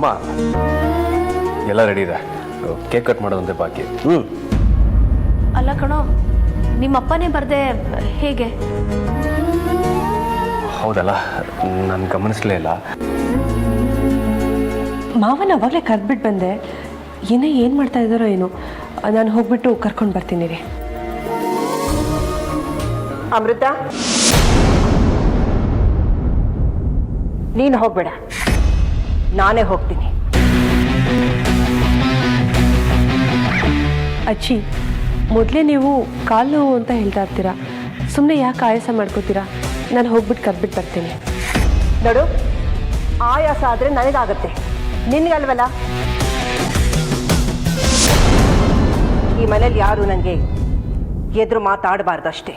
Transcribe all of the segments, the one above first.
ಮಾಮ ಎಲ್ಲ ರೆಡಿ ಇದೆ, ಕೇಕ್ ಕಟ್ ಮಾಡೋದಂತೆ ಬಾಕಿ. ಅಲ್ಲ ಕಣೋ, ನಿಮ್ಮಪ್ಪನೇ ಬರ್ದೆ ಹೇಗೆ? ಹೌದಲ್ಲ, ನಾನು ಗಮನಿಸಲೇ ಇಲ್ಲ. ಮಾವನ ಅವಾಗಲೇ ಕರೆದ್ಬಿಟ್ಟು ಬಂದೆ, ಏನು ಮಾಡ್ತಾ ಇದ್ದಾರೋ ಏನು. ನಾನು ಹೋಗ್ಬಿಟ್ಟು ಕರ್ಕೊಂಡು ಬರ್ತೀನಿ ರೀ. ಅಮೃತ, ನೀನು ಹೋಗ್ಬೇಡ, ನಾನೇ ಹೋಗ್ತೀನಿ. ಅಜ್ಜಿ, ಮೊದಲೇ ನೀವು ಕಾಲು ನೋವು ಅಂತ ಹೇಳ್ತಾ ಇರ್ತೀರಾ, ಸುಮ್ಮನೆ ಯಾಕೆ ಆಯಾಸ ಮಾಡ್ಕೋತೀರಾ? ನಾನು ಹೋಗ್ಬಿಟ್ಟು ಕರೆದ್ಬಿಟ್ಟು ಬರ್ತೀನಿ. ನೋಡು, ಆಯಾಸ ಆದರೆ ನನಗಾಗತ್ತೆ, ನಿನ್ಗಲ್ವಲ್ಲ. ಈ ಮನೇಲಿ ಯಾರು ನನಗೆ ಎದುರು ಮಾತಾಡಬಾರ್ದಷ್ಟೇ.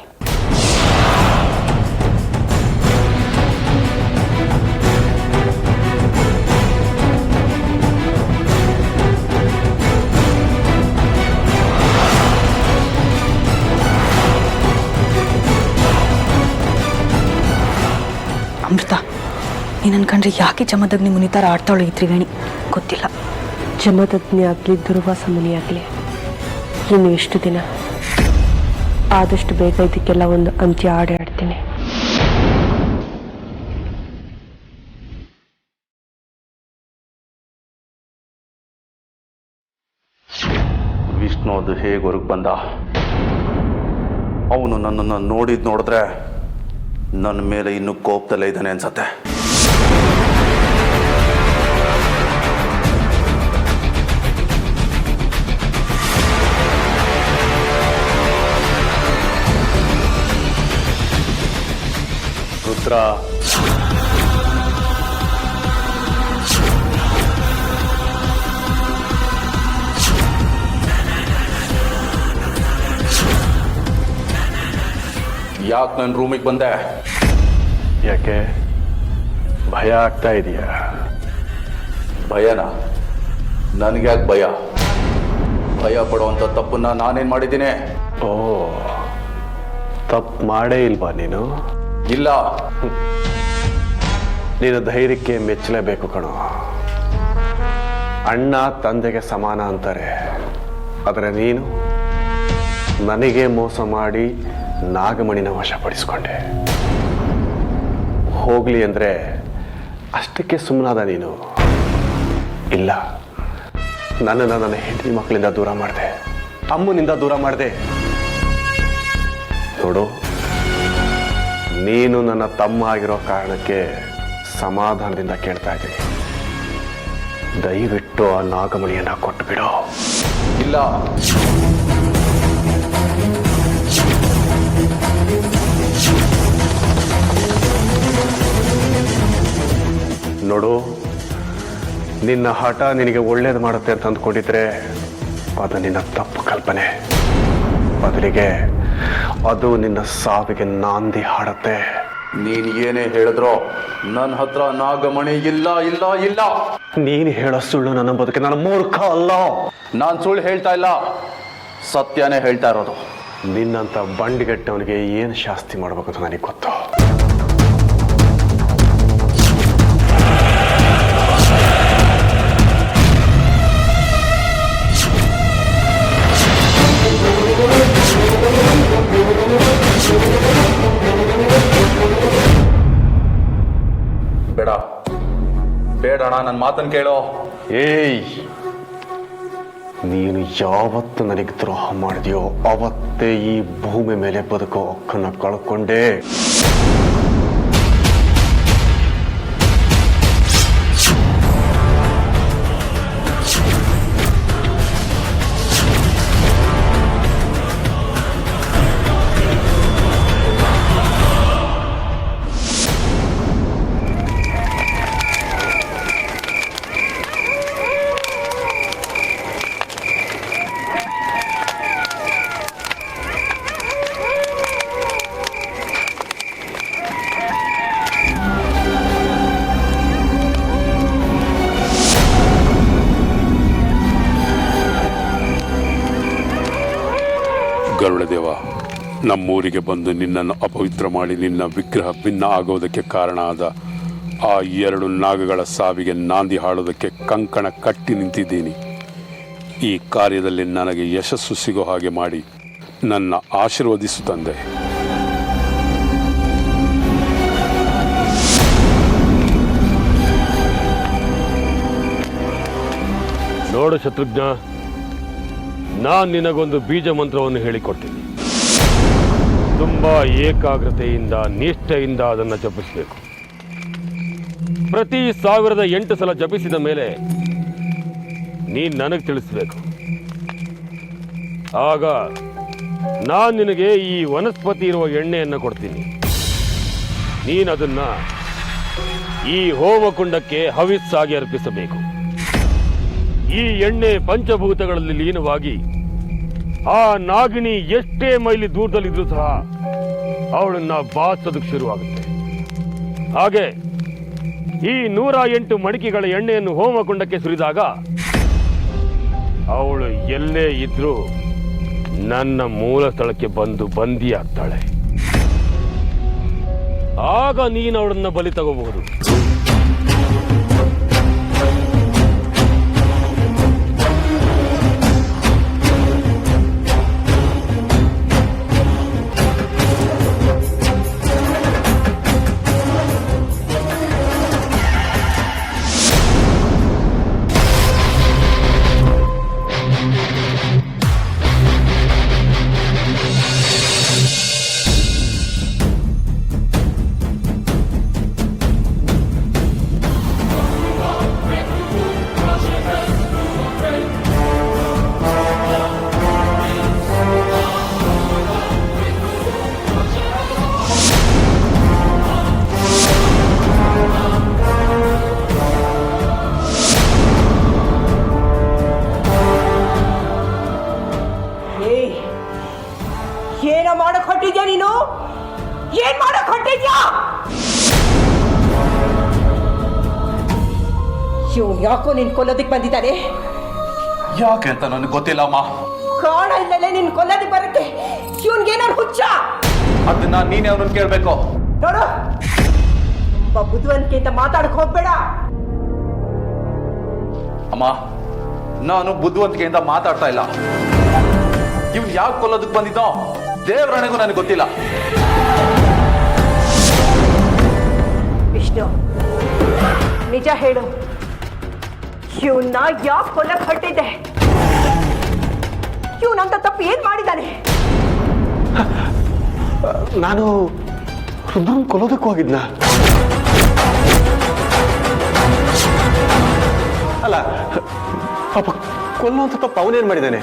ಅಮೃತ, ನೀನು ಅನ್ಕೊಂಡ್ರೆ ಯಾಕೆ ಜಮದಗ್ನಿ ಮುನಿ ಥರ ಆಡ್ತಾಳು ಈ ತ್ರಿವೇಣಿ ಗೊತ್ತಿಲ್ಲ. ಜಮದಗ್ನಿ ಆಗಲಿ ದುರ್ವಾಸ ಮುನಿ ಆಗಲಿ, ಇನ್ನು ಎಷ್ಟು ದಿನ? ಆದಷ್ಟು ಬೇಗ ಇದಕ್ಕೆಲ್ಲ ಒಂದು ಅಂತ್ಯ ಆಡ್ತೀನಿ. ವಿಷ್ಣು ಅದು ಹೇಗೆ ಹೊರಗೆ ಬಂದ? ಅವನು ನನ್ನನ್ನು ನೋಡಿದ್ರೆ ನನ್ನ ಮೇಲೆ ಇನ್ನೂ ಕೋಪದಲ್ಲೇ ಇದ್ದಾನೆ ಅನ್ಸತ್ತೆ. ರುದ್ರ, ಯಾಕೆ ನನ್ನ ರೂಮಿಗೆ ಬಂದೆ? ಯಾಕೆ ಭಯ ಆಗ್ತಾ ಇದೆಯಾ? ಭಯನ? ನನಗ್ಯಾಕೆ ಭಯ? ಭಯ ಪಡುವಂಥ ತಪ್ಪನ್ನ ನಾನೇನು ಮಾಡಿದ್ದೀನಿ? ಓ, ತಪ್ಪು ಮಾಡೇ ಇಲ್ವಾ ನೀನು? ಇಲ್ಲ. ನೀನು ಧೈರ್ಯಕ್ಕೆ ಮೆಚ್ಚಲೇಬೇಕು ಕಣೋ. ಅಣ್ಣ ತಂದೆಗೆ ಸಮಾನ ಅಂತಾರೆ, ಆದರೆ ನೀನು ನನಗೆ ಮೋಸ ಮಾಡಿ ನಾಗಮಣಿನ ವಶಪಡಿಸ್ಕೊಂಡೆ. ಹೋಗ್ಲಿ ಅಂದ್ರೆ ಅಷ್ಟಕ್ಕೆ ಸುಮ್ಮನಾದ ನೀನು? ಇಲ್ಲ, ನನ್ನನ್ನು ನನ್ನ ಹೆಂಡತಿ ಮಕ್ಕಳಿಂದ ದೂರ ಮಾಡಿದೆ, ಅಮ್ಮನಿಂದ ದೂರ ಮಾಡಿದೆ. ನೋಡು, ನೀನು ನನ್ನ ತಮ್ಮ ಆಗಿರೋ ಕಾರಣಕ್ಕೆ ಸಮಾಧಾನದಿಂದ ಕೇಳ್ತಾ ಇದ್ದೀನಿ, ದಯವಿಟ್ಟು ಆ ನಾಗಮಣಿಯನ್ನ ಕೊಟ್ಟು ಬಿಡೋ. ಇಲ್ಲ. ನೋಡು, ನಿನ್ನ ಹಠ ನಿನಗೆ ಒಳ್ಳೇದು ಮಾಡುತ್ತೆ ಅಂತ ಅಂದ್ಕೊಂಡಿದ್ರೆ ಅದು ನಿನ್ನ ತಪ್ಪು ಕಲ್ಪನೆ. ಬದಲಿಗೆ ಅದು ನಿನ್ನ ಸಾವಿಗೆ ನಾಂದಿ ಹಾಡುತ್ತೆ. ನೀನು ಏನೇ ಹೇಳಿದ್ರೋ ನನ್ನ ಹತ್ರ ನಾಗಮಣಿ ಇಲ್ಲ ಇಲ್ಲ ಇಲ್ಲ. ನೀನು ಹೇಳೋ ಸುಳ್ಳು ನನ್ನ ಬದುಕೆ, ನನ್ನ ಮೂರ್ಖ ಅಲ್ಲ. ನಾನು ಸುಳ್ಳು ಹೇಳ್ತಾ ಇಲ್ಲ, ಸತ್ಯನೇ ಹೇಳ್ತಾ ಇರೋದು. ನಿನ್ನಂಥ ಬಂಡಿಗೆಟ್ಟವನಿಗೆ ಏನು ಶಾಸ್ತಿ ಮಾಡಬೇಕು ಅಂತ ನನಗೆ ಗೊತ್ತು. ಬೇಡ ಬೇಡಣ, ನನ್ನ ಮಾತನ್ನು ಕೇಳೋ. ಏಯ್, ನೀನು ಯಾವತ್ತು ನನಗೆ ದ್ರೋಹ ಮಾಡಿದೆಯೋ ಅವತ್ತೇ ಈ ಭೂಮಿ ಮೇಲೆ ಬದುಕೋ ಹಕ್ಕನ್ನು ಕಳ್ಕೊಂಡೆ. ಗರುಡದೇವ, ನಮ್ಮೂರಿಗೆ ಬಂದು ನಿನ್ನನ್ನು ಅಪವಿತ್ರ ಮಾಡಿ ನಿನ್ನ ವಿಗ್ರಹ ಭಿನ್ನ ಆಗೋದಕ್ಕೆ ಕಾರಣ ಆದ ಆ 2 ನಾಗಗಳ ಸಾವಿಗೆ ನಾಂದಿ ಹಾಡೋದಕ್ಕೆ ಕಂಕಣ ಕಟ್ಟಿ ನಿಂತಿದ್ದೀನಿ. ಈ ಕಾರ್ಯದಲ್ಲಿ ನನಗೆ ಯಶಸ್ಸು ಸಿಗೋ ಹಾಗೆ ಮಾಡಿ ನನ್ನ ಆಶೀರ್ವದಿಸು ತಂದೆ. ನೋಡು ಶತ್ರುಘ್ನ, ನಾನು ನಿನಗೊಂದು ಬೀಜ ಮಂತ್ರವನ್ನು ಹೇಳಿಕೊಡ್ತೀನಿ. ತುಂಬಾ ಏಕಾಗ್ರತೆಯಿಂದ ನಿಷ್ಠೆಯಿಂದ ಅದನ್ನು ಜಪಿಸಬೇಕು. ಪ್ರತಿ 1008 ಸಲ ಜಪಿಸಿದ ಮೇಲೆ ನೀನು ನನಗೆ ತಿಳಿಸ್ಬೇಕು. ಆಗ ನಾನು ನಿನಗೆ ಈ ವನಸ್ಪತಿ ಇರುವ ಎಣ್ಣೆಯನ್ನು ಕೊಡ್ತೀನಿ. ನೀನು ಅದನ್ನ ಈ ಹೋಮಕುಂಡಕ್ಕೆ ಹವಿಸ್ಸಾಗಿ ಅರ್ಪಿಸಬೇಕು. ಈ ಎಣ್ಣೆ ಪಂಚಭೂತಗಳಲ್ಲಿ ಲೀನವಾಗಿ ಆ ನಾಗಿಣಿ ಎಷ್ಟೇ ಮೈಲಿ ದೂರದಲ್ಲಿದ್ರೂ ಸಹ ಅವಳನ್ನ ಬಾಚೋದಕ್ಕೆ ಶುರುವಾಗುತ್ತೆ. ಹಾಗೆ ಈ 108 ಮಡಿಕೆಗಳ ಎಣ್ಣೆಯನ್ನು ಹೋಮಕುಂಡಕ್ಕೆ ಸುರಿದಾಗ ಅವಳು ಎಲ್ಲೇ ಇದ್ರೂ ನನ್ನ ಮೂಲ ಸ್ಥಳಕ್ಕೆ ಬಂದು ಬಂದಿಯಾಗ್ತಾಳೆ. ಆಗ ನೀನು ಅವಳನ್ನ ಬಲಿ ತಗೋಬಹುದು. ಏನೋ ಮಾಡಕ್ ಹೊಟ್ಟಿದ್ಯಾ ನೀನು? ಏನ್ ಮಾಡಕ್ ಹೊಟ್ಟಿದ್ಯಾ? ಇವ್ನು ಯಾಕೋ ನಿನ್ ಕೊಲ್ಲೋದಿಕ್ ಬಂದಿದ್ದಾನೆ? ಯಾಕೆ ಅಂತ ನನಗೆ ಗೊತ್ತಿಲ್ಲ ಅಮ್ಮ. ಕಾರಣ ಇಲ್ಲದೆ ನಿನ್ ಕೊಲ್ಲೋದಿಕ್ ಬರುತ್ತೆ. ಇವನ್ಗೇನಾರು ಹುಚ್ಚ? ಅದನ್ನ ನೀನೇ ಅವ್ರನ್ನ ಕೇಳ್ಬೇಕು. ನೋಡು, ತುಂಬಾ ಬುದ್ಧಿವಂತಿಕೆಯಿಂದ ಮಾತಾಡಕ್ ಹೋಗ್ಬೇಡ. ಅಮ್ಮ, ನಾನು ಬುದ್ಧಿವಂತಿಕೆಯಿಂದ ಮಾತಾಡ್ತಾ ಇಲ್ಲ. ಇವ್ನು ಯಾಕೆ ಕೊಲ್ಲೋದಕ್ಕೆ ಬಂದಿದ್ದೋ ದೇವರಣೆಗೂ ನನಗೆ ಗೊತ್ತಿಲ್ಲ. ವಿಷ್ಣು, ನಿಜ ಹೇಳು, ಇವನ್ನ ಯಾಕೆ ಕೊಲ್ಲಕ್ ಹೊಟ್ಟಿದ್ದೆ? ಇವನಂತ ತಪ್ಪು ಏನ್ ಮಾಡಿದ್ದಾನೆ? ನಾನು ರುದ್ರನ್ ಕೊಲ್ಲೋದಕ್ಕೆ ಹೋಗಿದ್ನ. ಅಲ್ಲ ಪಾಪ, ಕೊಲ್ಲುವಂತ ತಪ್ಪು ಅವನೇನ್ ಮಾಡಿದ್ದಾನೆ?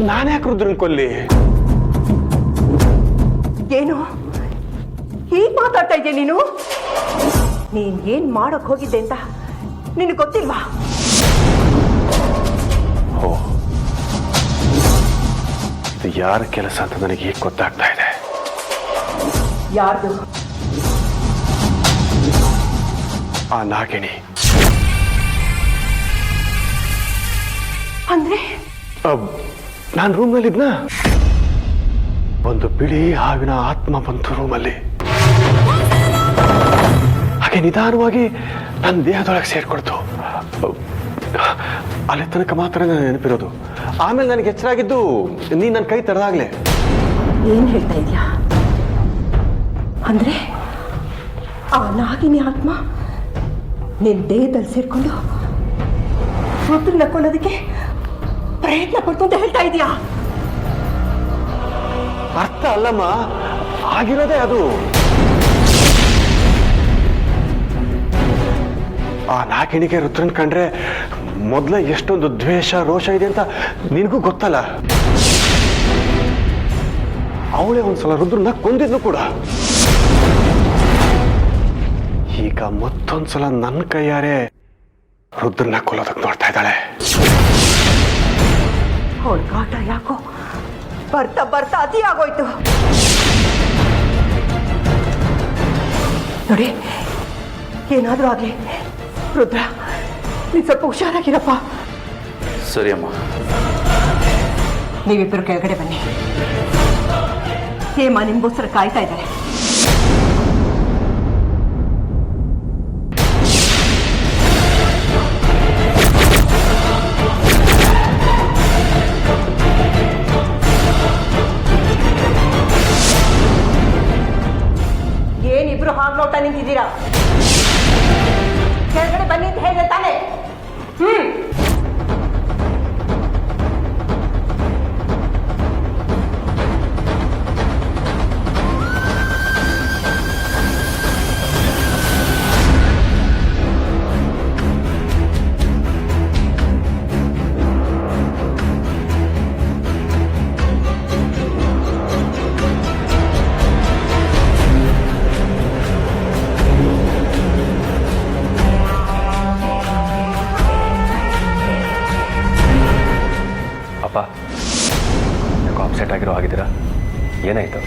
ನಾನ್ಯಾಕೆ ರುದ್ರನ್ ಕೊಲ್ಲಿ? ಏನು ಹೀಗ್ ಮಾತಾಡ್ತಾ ಇದ್ದೆ ನೀನು? ನೀನ್ ಏನ್ ಮಾಡಕ್ ಹೋಗಿದ್ದೆ ಅಂತ ನಿನಗೆ ಗೊತ್ತಿಲ್ವಾ? ಓ, ಇದು ಯಾರ ಕೆಲಸ ಅಂತ ನನಗೆ ಈಗ ಗೊತ್ತಾಗ್ತಾ ಇದೆ. ಯಾರ್ದು? ಆ ನಾಗಿಣಿ. ಅಂದ್ರೆ ನಾನು ರೂಮ್ನಲ್ಲಿದ್ನ, ಒಂದು ಬಿಳಿ ಹಾವಿನ ಆತ್ಮ ಬಂತು ರೂಮಲ್ಲಿ. ಹಾಗೆ ನಿಧಾನವಾಗಿ ನನ್ನ ದೇಹದೊಳಗೆ ಸೇರ್ಕೊಡ್ತು. ಅಲ್ಲಿ ತನಕ ಮಾತ್ರ ನಾನು ನೆನಪಿರೋದು. ಆಮೇಲೆ ನನಗೆ ಎಚ್ಚರಾಗಿದ್ದು ನೀನು ನನ್ನ ಕೈ ತಡೆದಾಗ್ಲೇ. ಏನ್ ಹೇಳ್ತಾ ಇದ್ಯಾ? ಅಂದ್ರೆ ಆ ನಾಗಿನಿ ಆತ್ಮ ನಿನ್ ದೇಹದಲ್ಲಿ ಸೇರ್ಕೊಂಡು ರುದ್ರನ್ನ ಕೊಲ್ಲೋದಕ್ಕೆ ಪ್ರಯತ್ನ ಪಡ್ತು ಅಂತ ಹೇಳ್ತಾ ಇದೀಯಾ? ಅರ್ಥ ಅಲ್ಲಮ್ಮ, ಆಗಿರೋದೇ ಅದು. ಆ ನಾಗಿಣಿಗೆ ರುದ್ರನ್ ಕಂಡ್ರೆ ಮೊದಲ ಎಷ್ಟೊಂದು ದ್ವೇಷ ರೋಷ ಇದೆ ಅಂತ ನಿನಗೂ ಗೊತ್ತಲ್ಲ. ಅವಳೇ ಒಂದ್ಸಲ ರುದ್ರನ್ನ ಕೊಂದಿದ್ಲು ಕೂಡ. ಈಗ ಮತ್ತೊಂದ್ಸಲ ನನ್ನ ಕೈಯಾರೆ ರುದ್ರನ್ನ ಕೊಲ್ಲೋದಕ್ಕೆ ನೋಡ್ತಾ ಇದ್ದಾಳೆ. ಅವಳ ಕಾಟ ಯಾಕೋ ಬರ್ತಾ ಬರ್ತಾ ಅತಿ ಆಗೋಯ್ತು. ನೋಡಿ, ಏನಾದ್ರೂ ಆಗ್ಲಿ, ರುದ್ರ ನೀನ್ ಸ್ವಲ್ಪ ಹುಷಾರಾಗಿರಪ್ಪ. ಸರಿ ಅಮ್ಮ. ನೀವಿಬ್ಬರು ಕೆಳಗಡೆ ಬನ್ನಿ. ಹೇಮ ನಿಮ್ಗೋಸ್ಕರ ಕಾಯ್ತಾ ಇದ್ದಾರೆ. ಏನಿಬ್ರು ಹಾಗೆ ನೋಡ್ತಾ ನಿಂತಿದ್ದೀರಾ? ಕೆಳಗಡೆ ಬನ್ನಿ ಅಂತ ಹೇಳಿದೆ ತಾನೆ? ಅಪ್ಪ, ಯಾಕೋ ಅಪ್ಸೆಟ್ ಆಗಿರೋ ಆಗಿದ್ದೀರಾ? ಏನಾಯ್ತು?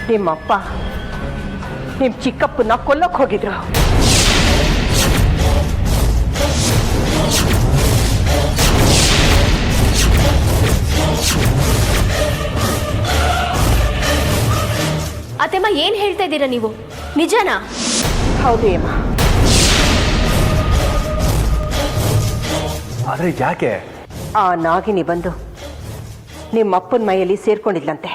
ನಿಮ್ಮಪ್ಪ ನಿಮ್ ಚಿಕ್ಕಪ್ಪನ ಕೊಲ್ಲಕ್ ಹೋಗಿದ್ರು. ಅತ್ತೆಮ್ಮ ಏನ್ ಹೇಳ್ತಾ ಇದ್ದೀರಾ ನೀವು? ನಿಜನಾ? ಹೌದು ಹೇಮ. ಆದ್ರೆ ಯಾಕೆ? ಆ ನಾಗಿನಿ ಬಂದು ನಿಮ್ಮಪ್ಪನ ಮೈಯಲ್ಲಿ ಸೇರ್ಕೊಂಡಿದ್ಲಂತೆ.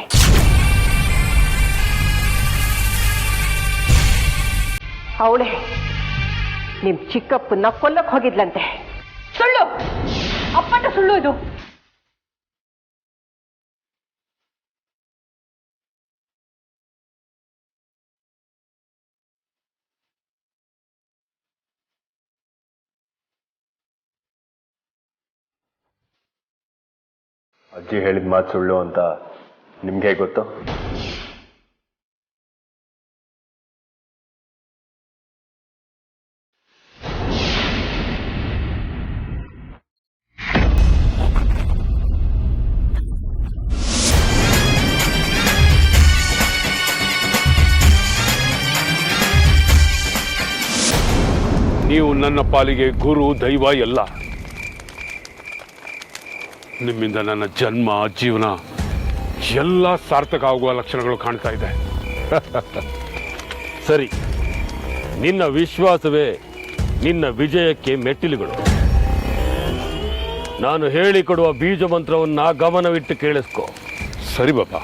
ಅವಳೇ ನಿಮ್ ಚಿಕ್ಕಪ್ಪನ ಕೊಲ್ಲಕ್ ಹೋಗಿದ್ಲಂತೆ. ಸುಳ್ಳು, ಅಪ್ಪಟ ಸುಳ್ಳು ಇದು. ಅಜ್ಜಿ ಹೇಳಿದ ಮಾತು ಸುಳ್ಳು ಅಂತ ನಿಮ್ಗೆ ಹೇಗೆ ಗೊತ್ತು? ನೀವು ನನ್ನ ಪಾಲಿಗೆ ಗುರು, ದೈವ ಎಲ್ಲ. ನಿಮ್ಮಿಂದ ನನ್ನ ಜನ್ಮ, ಜೀವನ ಎಲ್ಲ ಸಾರ್ಥಕ ಆಗುವ ಲಕ್ಷಣಗಳು ಕಾಣ್ತಾ ಇದೆ. ಸರಿ, ನಿನ್ನ ವಿಶ್ವಾಸವೇ ನಿನ್ನ ವಿಜಯಕ್ಕೆ ಮೆಟ್ಟಿಲುಗಳು. ನಾನು ಹೇಳಿಕೊಡುವ ಬೀಜ ಮಂತ್ರವನ್ನ ಗಮನವಿಟ್ಟು ಕೇಳಿಸ್ಕೊ. ಸರಿ ಬಾಬಾ.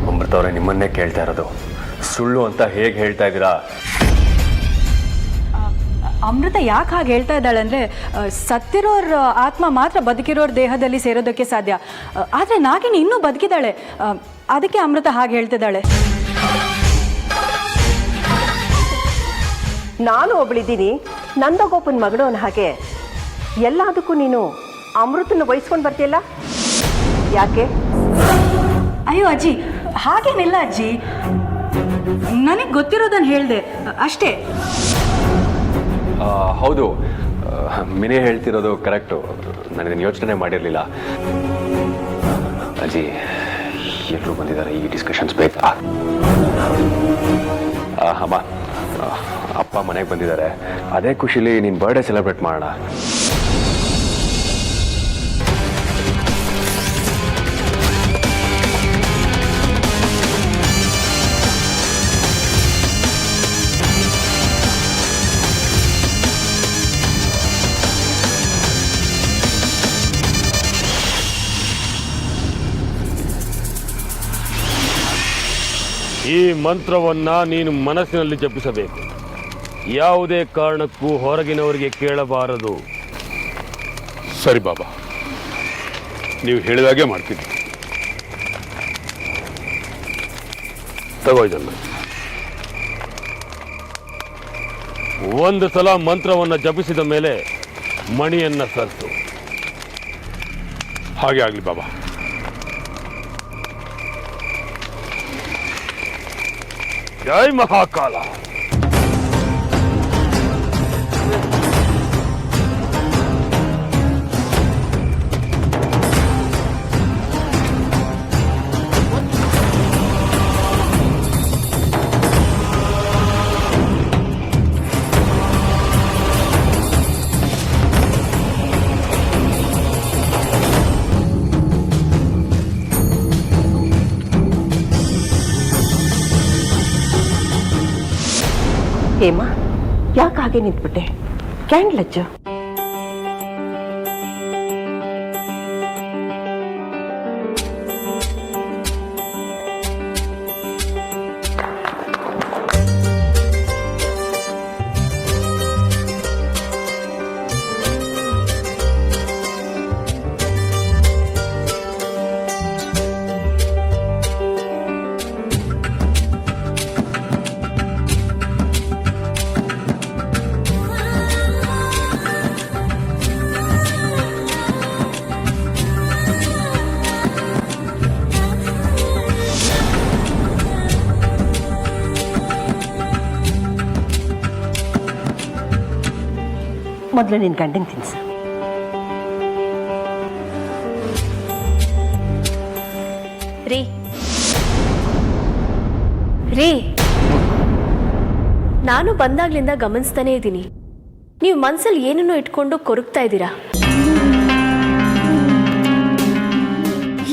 ಅಮೃತವ್ರೆ, ನಿಮ್ಮನ್ನೇ ಕೇಳ್ತಾ ಇರೋದು. ಸುಳ್ಳು ಅಂತ ಹೇಗೆ ಹೇಳ್ತಾ ಇದ್ದೀರಾ? ಅಮೃತ ಯಾಕೆ ಹಾಗೆ ಹೇಳ್ತಾ ಇದ್ದಾಳೆ ಅಂದರೆ, ಸತ್ತಿರೋರ ಆತ್ಮ ಮಾತ್ರ ಬದುಕಿರೋರ ದೇಹದಲ್ಲಿ ಸೇರೋದಕ್ಕೆ ಸಾಧ್ಯ. ಆದರೆ ನಾಗಿನಿ ಇನ್ನೂ ಬದುಕಿದ್ದಾಳೆ, ಅದಕ್ಕೆ ಅಮೃತ ಹಾಗೆ ಹೇಳ್ತಿದ್ದಾಳೆ. ನಾನು ಒಬ್ಳಿದ್ದೀನಿ, ನಂದಗೋಪನ್ ಮಗಳವನ ಹಾಗೆ. ಎಲ್ಲದಕ್ಕೂ ನೀನು ಅಮೃತನ ವಹಿಸ್ಕೊಂಡು ಬರ್ತೀಯಲ್ಲ, ಯಾಕೆ? ಅಯ್ಯೋ ಅಜ್ಜಿ, ಹಾಗೇನಿಲ್ಲ ಅಜ್ಜಿ, ನನಗೆ ಗೊತ್ತಿರೋದನ್ನು ಹೇಳಿದೆ ಅಷ್ಟೇ. ಹೌದು, ಮಿನಿ ಹೇಳ್ತಿರೋದು ಕರೆಕ್ಟು. ನಾನು ಯೋಚನೆ ಮಾಡಿರಲಿಲ್ಲ. ಅಜ್ಜಿ, ಎಲ್ಲರೂ ಬಂದಿದ್ದಾರೆ, ಈ ಡಿಸ್ಕಷನ್ಸ್ ಬೇಕಾ? ಅಮ್ಮ, ಅಪ್ಪ ಮನೆಗೆ ಬಂದಿದ್ದಾರೆ. ಅದೇ ಖುಷಿಲಿ ನೀನು ಬರ್ಡೇ ಸೆಲೆಬ್ರೇಟ್ ಮಾಡೋಣ. ಈ ಮಂತ್ರವನ್ನ ನೀನು ಮನಸ್ಸಿನಲ್ಲಿ ಜಪಿಸಬೇಕು. ಯಾವುದೇ ಕಾರಣಕ್ಕೂ ಹೊರಗಿನವರಿಗೆ ಕೇಳಬಾರದು. ಸರಿ ಬಾಬಾ, ನೀವು ಹೇಳಿದಾಗೆ ಮಾಡ್ತೀನಿ. ತಗೋ ಇದನ್ನ. ಒಂದು ಸಲ ಮಂತ್ರವನ್ನು ಜಪಿಸಿದ ಮೇಲೆ ಮಣಿಯನ್ನ ಸರಿಸು. ಹಾಗೆ ಆಗಲಿ ಬಾಬಾ. ಜೈ ಮಹಾಕಾಲ. ಹೇಮ, ಯಾಕೆ ಹಾಗೆ ನಿಂತ್ಬಿಟ್ಟೆ? ಕ್ಯಾಂಡಲ್ ಹಚ್ಚು. ಮೊದಲು ನಿನ್ನ ಗಂಡನ ತಿನ್ಸು. ರೀ ರೀ, ನಾನು ಬಂದಾಗ್ಲಿಂದ ಗಮನಿಸ್ತಾನೇ ಇದ್ದೀನಿ, ನೀವು ಮನ್ಸಲ್ಲಿ ಏನನ್ನೋ ಇಟ್ಕೊಂಡು ಕೊರಗ್ತಾ ಇದ್ದೀರಾ.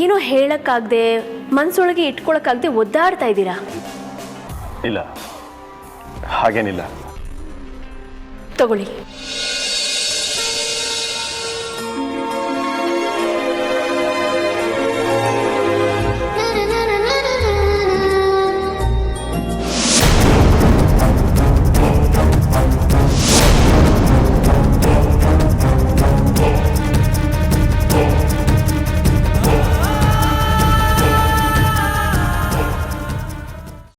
ಏನೋ ಹೇಳಕ್ಕಾಗದೆ, ಮನ್ಸೊಳಗೆ ಇಟ್ಕೊಳಕ್ಕಾಗದೆ ಒದ್ದಾಡ್ತಾ ಇದ್ದೀರಾ. ಇಲ್ಲ, ಹಾಗೇನಿಲ್ಲ. ತಗೊಳ್ಳಿ.